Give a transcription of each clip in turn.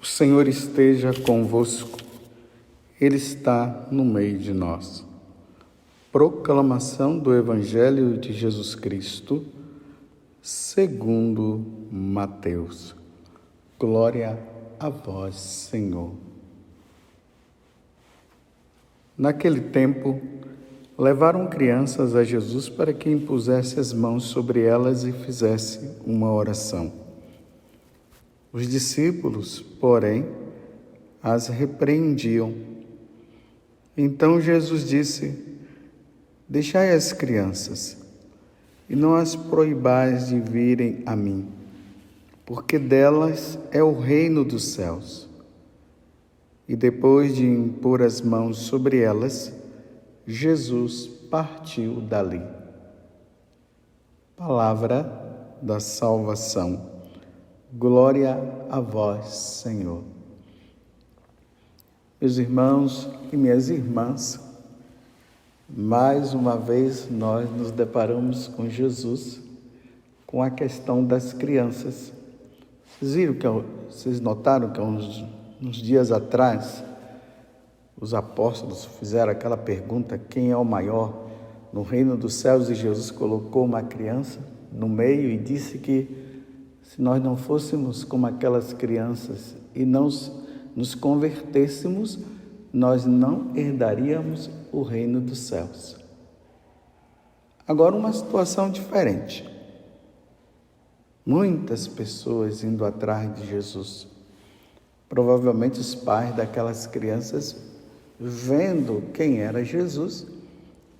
O Senhor esteja convosco, Ele está no meio de nós. Proclamação do Evangelho de Jesus Cristo, segundo Mateus. Glória a vós, Senhor. Naquele tempo, levaram crianças a Jesus para que impusesse as mãos sobre elas e fizesse uma oração. Os discípulos, porém, as repreendiam. Então Jesus disse: Deixai as crianças, e não as proibais de virem a mim, porque delas é o reino dos céus. E depois de impor as mãos sobre elas, Jesus partiu dali. Palavra da salvação. Glória a vós, Senhor. Meus irmãos e minhas irmãs, mais uma vez nós nos deparamos com Jesus, com a questão das crianças. Vocês notaram que uns dias atrás, os apóstolos fizeram aquela pergunta: quem é o maior no reino dos céus? E Jesus colocou uma criança no meio e disse que se nós não fôssemos como aquelas crianças e não nos convertêssemos, nós não herdaríamos o reino dos céus. Agora, uma situação diferente. Muitas pessoas indo atrás de Jesus. Provavelmente os pais daquelas crianças, vendo quem era Jesus,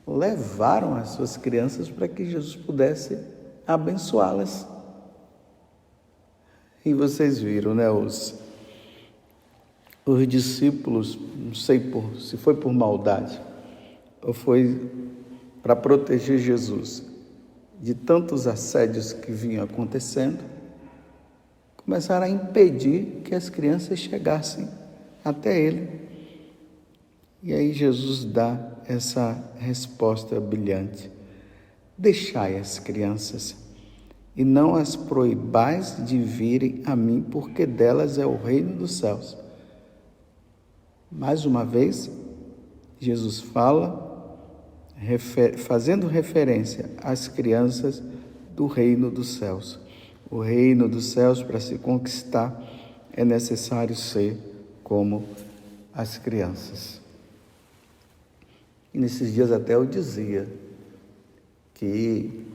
levaram as suas crianças para que Jesus pudesse abençoá-las. E vocês viram, né, os discípulos, não sei se foi por maldade ou foi para proteger Jesus de tantos assédios que vinham acontecendo, começaram a impedir que as crianças chegassem até ele. E aí Jesus dá essa resposta brilhante: deixai as crianças, e não as proibais de virem a mim, porque delas é o reino dos céus. Mais uma vez, Jesus fala, fazendo referência às crianças do reino dos céus. O reino dos céus, para se conquistar, é necessário ser como as crianças. E nesses dias até eu dizia que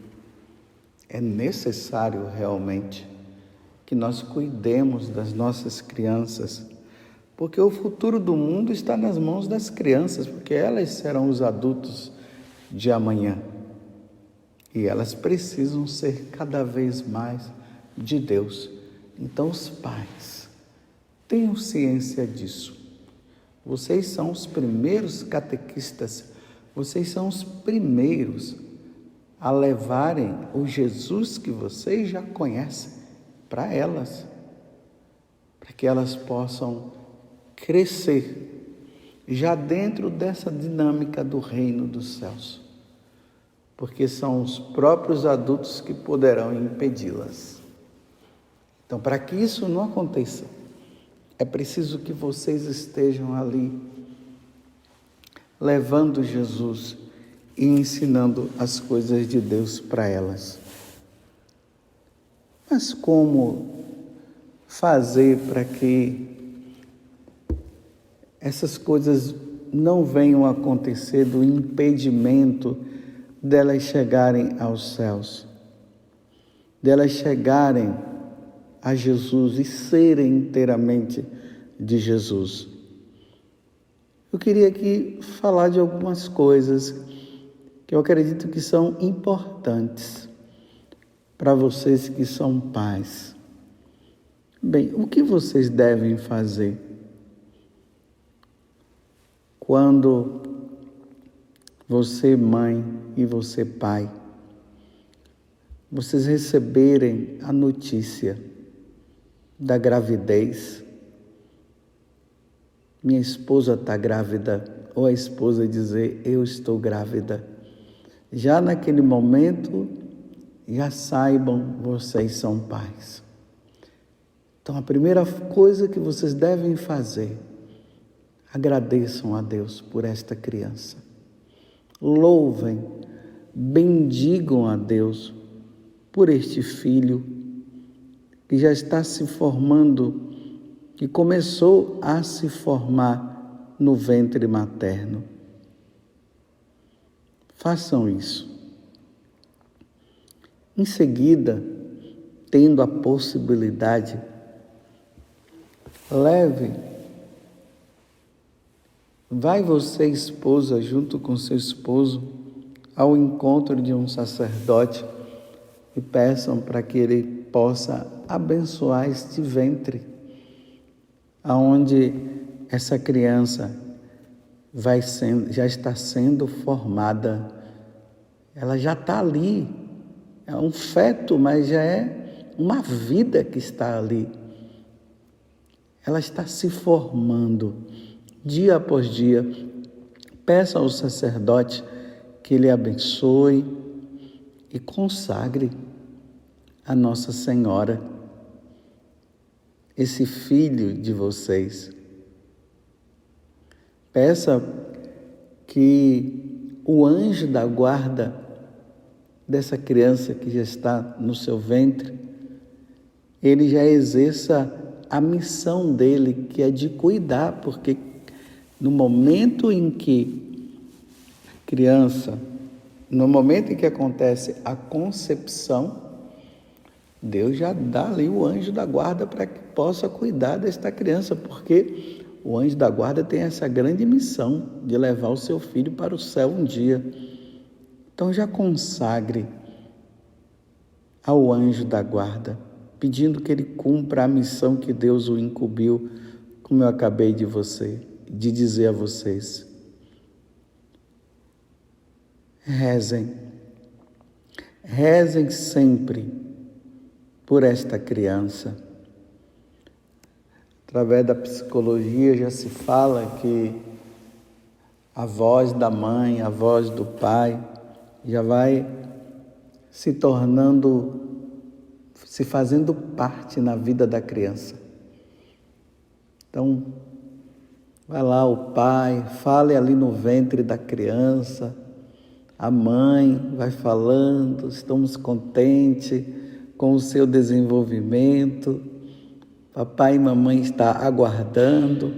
é necessário realmente que nós cuidemos das nossas crianças, porque o futuro do mundo está nas mãos das crianças, porque elas serão os adultos de amanhã. E elas precisam ser cada vez mais de Deus. Então, os pais, tenham ciência disso. Vocês são os primeiros catequistas, vocês são os primeiros a levarem o Jesus que vocês já conhecem para elas, para que elas possam crescer já dentro dessa dinâmica do reino dos céus, porque são os próprios adultos que poderão impedi-las. Então, para que isso não aconteça, é preciso que vocês estejam ali levando Jesus e ensinando as coisas de Deus para elas. Mas como fazer para que essas coisas não venham a acontecer do impedimento delas chegarem aos céus, delas chegarem a Jesus e serem inteiramente de Jesus? Eu queria aqui falar de algumas coisas que eu acredito que são importantes para vocês que são pais. Bem, o que vocês devem fazer quando você, mãe, e você, pai, vocês receberem a notícia da gravidez? Minha esposa está grávida, ou a esposa dizer: eu estou grávida. Já naquele momento, já saibam, vocês são pais. Então, a primeira coisa que vocês devem fazer, agradeçam a Deus por esta criança. Louvem, bendigam a Deus por este filho que já está se formando, que começou a se formar no ventre materno. Façam isso. Em seguida, tendo a possibilidade, vai você, esposa, junto com seu esposo, ao encontro de um sacerdote e peçam para que ele possa abençoar este ventre, aonde essa criança já está sendo formada. Ela já está ali, é um feto, mas já é uma vida que está ali. Ela está se formando dia após dia. Peça ao sacerdote que ele abençoe e consagre a Nossa Senhora esse filho de vocês. Peça que o anjo da guarda dessa criança que já está no seu ventre, ele já exerça a missão dele, que é de cuidar, porque no momento em que acontece a concepção, Deus já dá ali o anjo da guarda para que possa cuidar desta criança, porque o anjo da guarda tem essa grande missão de levar o seu filho para o céu um dia. Então já consagre ao anjo da guarda, pedindo que ele cumpra a missão que Deus o incumbiu, como eu acabei de dizer a vocês. Rezem sempre por esta criança. Através da psicologia já se fala que a voz da mãe, a voz do pai, já vai se fazendo parte na vida da criança. Então, vai lá o pai, fale ali no ventre da criança, a mãe vai falando, estamos contentes com o seu desenvolvimento, papai e mamãe estão aguardando.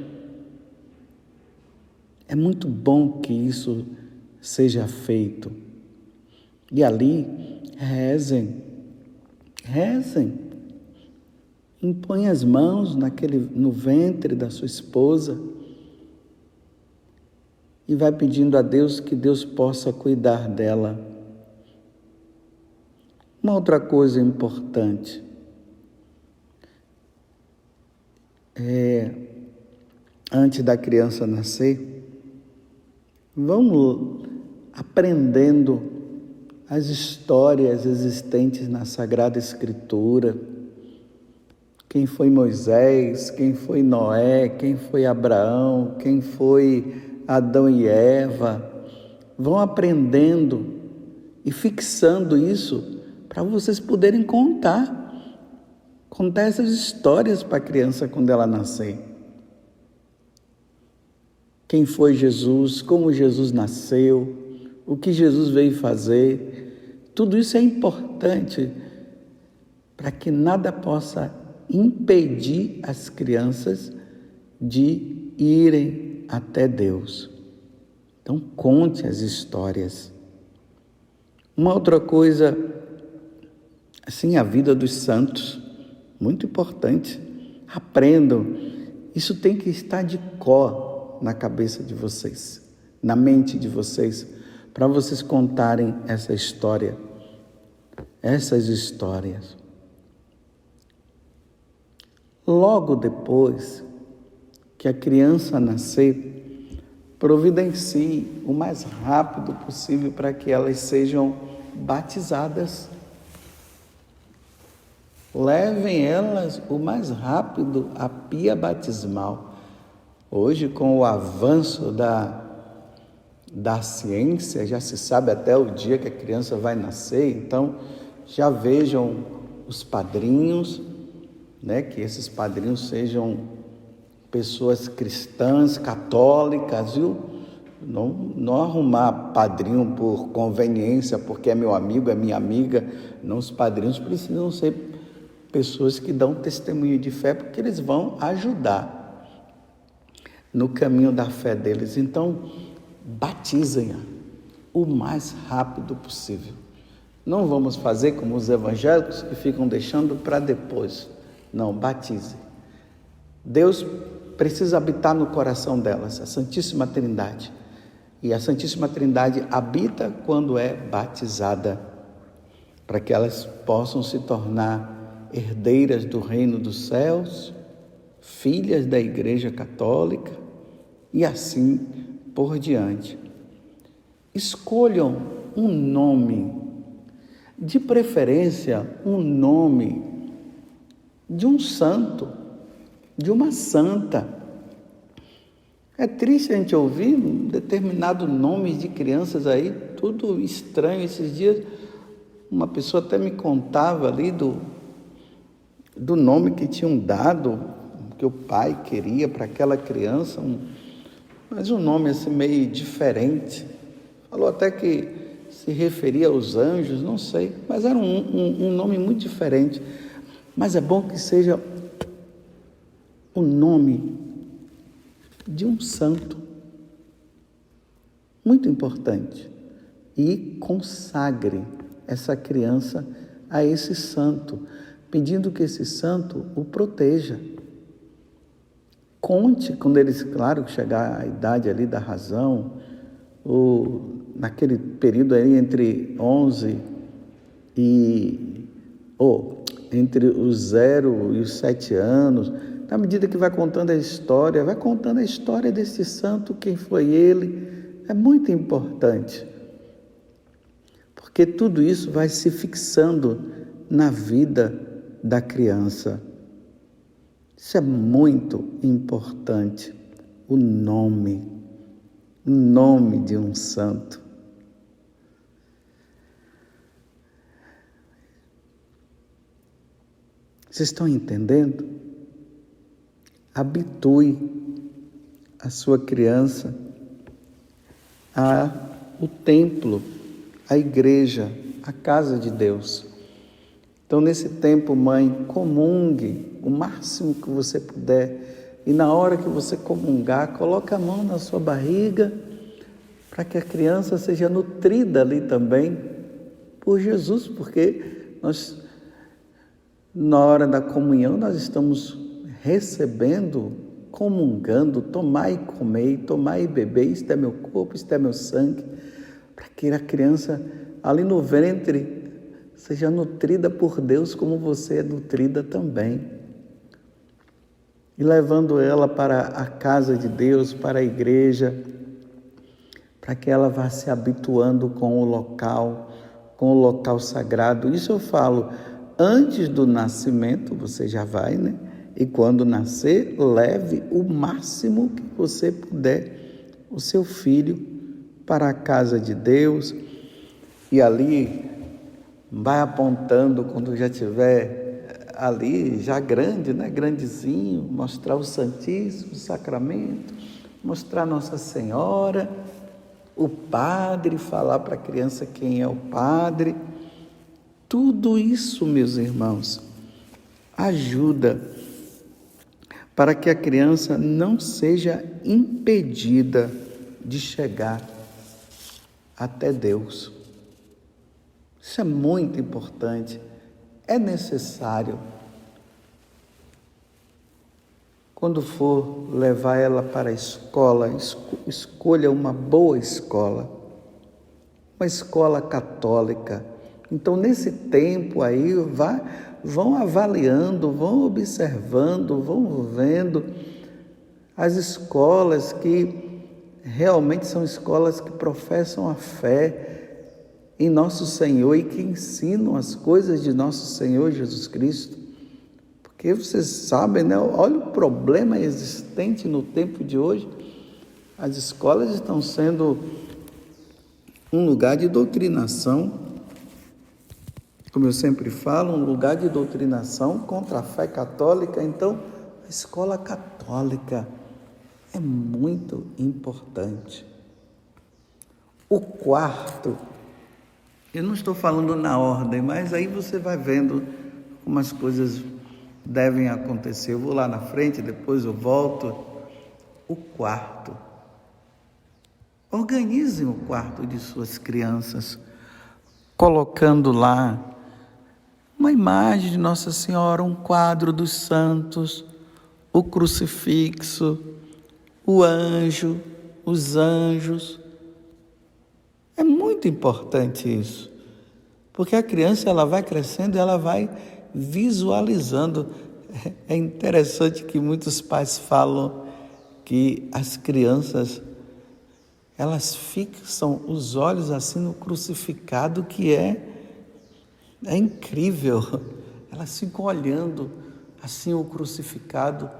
É muito bom que isso seja feito. E ali, rezem, impõe as mãos no ventre da sua esposa e vai pedindo a Deus que Deus possa cuidar dela. Uma outra coisa importante antes da criança nascer, vamos aprendendo as histórias existentes na Sagrada Escritura. Quem foi Moisés, quem foi Noé, quem foi Abraão, quem foi Adão e Eva. Vão aprendendo e fixando isso para vocês poderem contar essas histórias para a criança quando ela nascer. Quem foi Jesus, como Jesus nasceu, o que Jesus veio fazer. Tudo isso é importante para que nada possa impedir as crianças de irem até Deus. Então, conte as histórias. Uma outra coisa, assim, a vida dos santos, muito importante. Aprendam. Isso tem que estar de cor na cabeça de vocês, na mente de vocês, para vocês contarem essas histórias. Logo depois que a criança nascer, providencie o mais rápido possível para que elas sejam batizadas. Levem elas o mais rápido à pia batismal. Hoje, com o avanço da ciência, já se sabe até o dia que a criança vai nascer, então já vejam os padrinhos né? Que esses padrinhos sejam pessoas cristãs, católicas, viu? Não arrumar padrinho por conveniência, porque é meu amigo, é minha amiga. Não, os padrinhos precisam ser pessoas que dão testemunho de fé, porque eles vão ajudar no caminho da fé deles. Então, batizem-a o mais rápido possível. Não vamos fazer como os evangélicos que ficam deixando para depois. Não, batize. Deus precisa habitar no coração delas, a Santíssima Trindade. E a Santíssima Trindade habita quando é batizada, para que elas possam se tornar herdeiras do reino dos céus, filhas da Igreja Católica e assim por diante. Escolham um nome, de preferência um nome de um santo, de uma santa. É triste a gente ouvir um determinado nome de crianças aí, tudo estranho. Esses dias uma pessoa até me contava ali do nome que tinham dado, que o pai queria para aquela criança, mas um nome assim meio diferente. Falou até que se referia aos anjos, não sei, mas era um nome muito diferente. Mas é bom que seja o nome de um santo, muito importante, e consagre essa criança a esse santo, pedindo que esse santo o proteja. Conte, quando eles, claro, chegar à idade ali da razão, ou naquele período aí entre 11 entre os 0 e os 7 anos, na medida que vai contando a história desse santo, quem foi ele, é muito importante, porque tudo isso vai se fixando na vida da criança. Isso é muito importante, o nome de um santo. Vocês estão entendendo? Habitue a sua criança ao templo, à igreja, à casa de Deus. Então, nesse tempo, mãe, comungue o máximo que você puder. E na hora que você comungar, coloque a mão na sua barriga, para que a criança seja nutrida ali também por Jesus, porque na hora da comunhão, nós estamos recebendo, comungando, tomai e comei, tomai e bebei, isto é meu corpo, isto é meu sangue, para que a criança ali no ventre seja nutrida por Deus como você é nutrida também. E levando ela para a casa de Deus, para a igreja, para que ela vá se habituando com o local sagrado. Isso eu falo, antes do nascimento, você já vai, né? E quando nascer, leve o máximo que você puder o seu filho para a casa de Deus. E ali, vai apontando quando já estiver ali, já grande, né? Grandezinho, mostrar o Santíssimo Sacramento, mostrar Nossa Senhora, o padre, falar para a criança quem é o padre. Tudo isso, meus irmãos, ajuda para que a criança não seja impedida de chegar até Deus. Isso é muito importante, é necessário. Quando for levar ela para a escola, escolha uma boa escola, uma escola católica. Então, nesse tempo aí, vão avaliando, vão observando, vão vendo as escolas que realmente são escolas que professam a fé em nosso Senhor e que ensinam as coisas de nosso Senhor Jesus Cristo. Porque vocês sabem, né? Olha o problema existente no tempo de hoje. As escolas estão sendo um lugar de doutrinação. Como eu sempre falo, um lugar de doutrinação contra a fé católica. Então, a escola católica é muito importante. O quarto, eu não estou falando na ordem, mas aí você vai vendo como as coisas devem acontecer. Eu vou lá na frente, depois eu volto. O quarto. Organizem o quarto de suas crianças, colocando lá uma imagem de Nossa Senhora, um quadro dos santos, o crucifixo, o anjo, os anjos. É muito importante isso, porque a criança ela vai crescendo e ela vai visualizando. É interessante que muitos pais falam que as crianças elas fixam os olhos assim no crucificado, que é incrível. Elas ficam olhando assim o crucificado.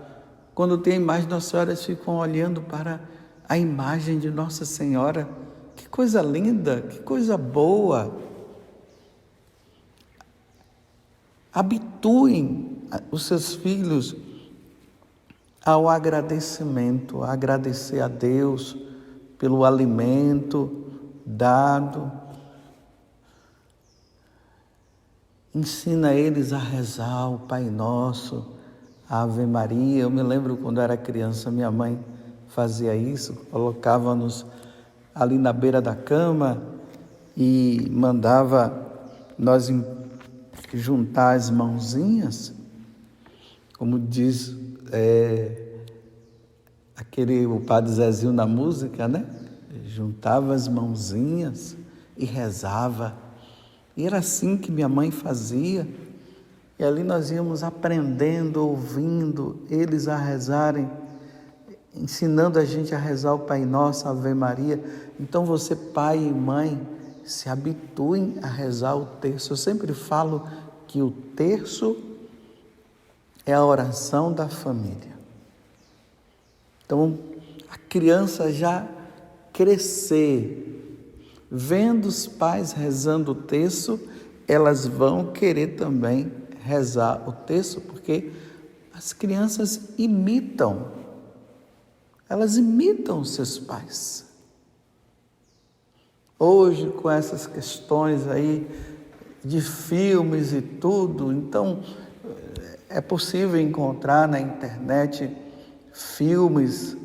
Quando tem a imagem de Nossa Senhora, elas ficam olhando para a imagem de Nossa Senhora. Que coisa linda, que coisa boa. Habituem os seus filhos ao agradecimento, a agradecer a Deus pelo alimento dado. Ensina eles a rezar o Pai Nosso, a Ave Maria. Eu me lembro quando era criança, minha mãe fazia isso, colocava-nos ali na beira da cama e mandava nós juntar as mãozinhas, como diz o Padre Zezinho na música, né? Juntava as mãozinhas e rezava. E era assim que minha mãe fazia. E ali nós íamos aprendendo, ouvindo eles a rezarem, ensinando a gente a rezar o Pai Nosso, a Ave Maria. Então você, pai e mãe, se habituem a rezar o terço. Eu sempre falo que o terço é a oração da família. Então, a criança já crescer, vendo os pais rezando o terço, elas vão querer também rezar o terço, porque as crianças imitam, elas imitam os seus pais. Hoje, com essas questões aí de filmes e tudo, então é possível encontrar na internet filmes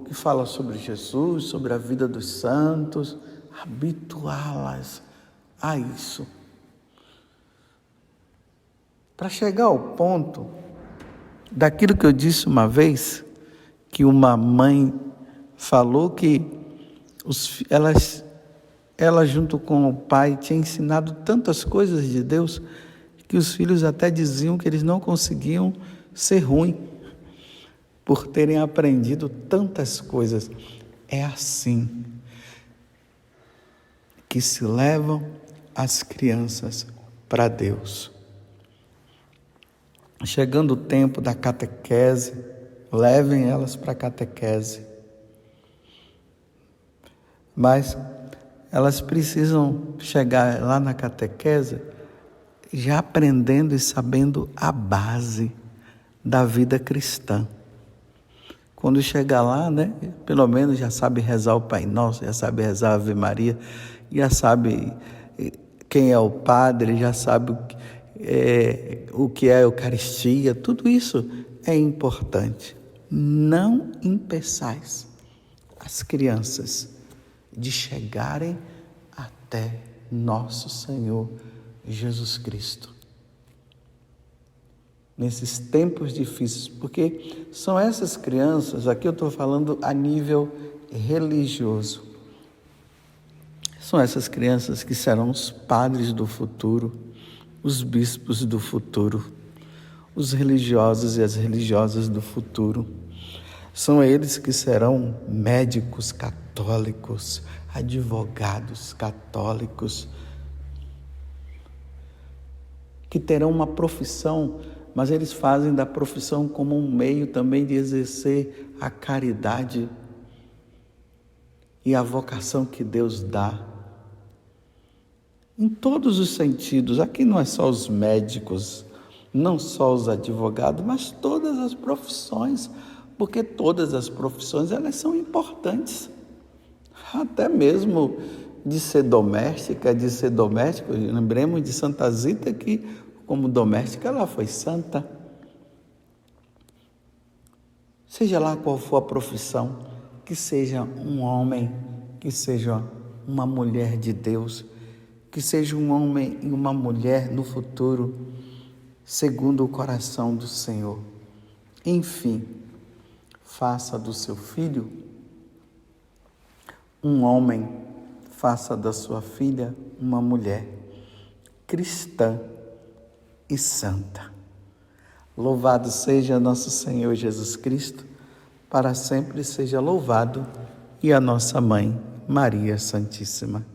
que falam sobre Jesus, sobre a vida dos santos, habituá-las a isso. Para chegar ao ponto daquilo que eu disse uma vez, que uma mãe falou que ela junto com o pai tinha ensinado tantas coisas de Deus que os filhos até diziam que eles não conseguiam ser ruins por terem aprendido tantas coisas. É assim que se levam as crianças para Deus. Chegando o tempo da catequese, levem elas para a catequese. Mas elas precisam chegar lá na catequese já aprendendo e sabendo a base da vida cristã. Quando chegar lá, né, pelo menos já sabe rezar o Pai Nosso, já sabe rezar a Ave Maria, já sabe quem é o padre, já sabe o que é a Eucaristia. Tudo isso é importante. Não impeçais as crianças de chegarem até nosso Senhor Jesus Cristo. Nesses tempos difíceis, porque são essas crianças, aqui eu estou falando a nível religioso, são essas crianças que serão os padres do futuro, os bispos do futuro, os religiosos e as religiosas do futuro. São eles que serão médicos católicos, advogados católicos, que terão uma profissão, mas eles fazem da profissão como um meio também de exercer a caridade e a vocação que Deus dá. em todos os sentidos. Aqui não é só os médicos, não só os advogados, mas todas as profissões, porque todas as profissões elas são importantes. Até mesmo de ser doméstica, de ser doméstico. Lembremos de Santa Zita que, como doméstica, ela foi santa. Seja lá qual for a profissão, que seja um homem, que seja uma mulher de Deus, que seja um homem e uma mulher no futuro, segundo o coração do Senhor. Enfim, faça do seu filho um homem, faça da sua filha uma mulher cristã e santa. Louvado seja nosso Senhor Jesus Cristo, para sempre seja louvado, e a nossa Mãe, Maria Santíssima.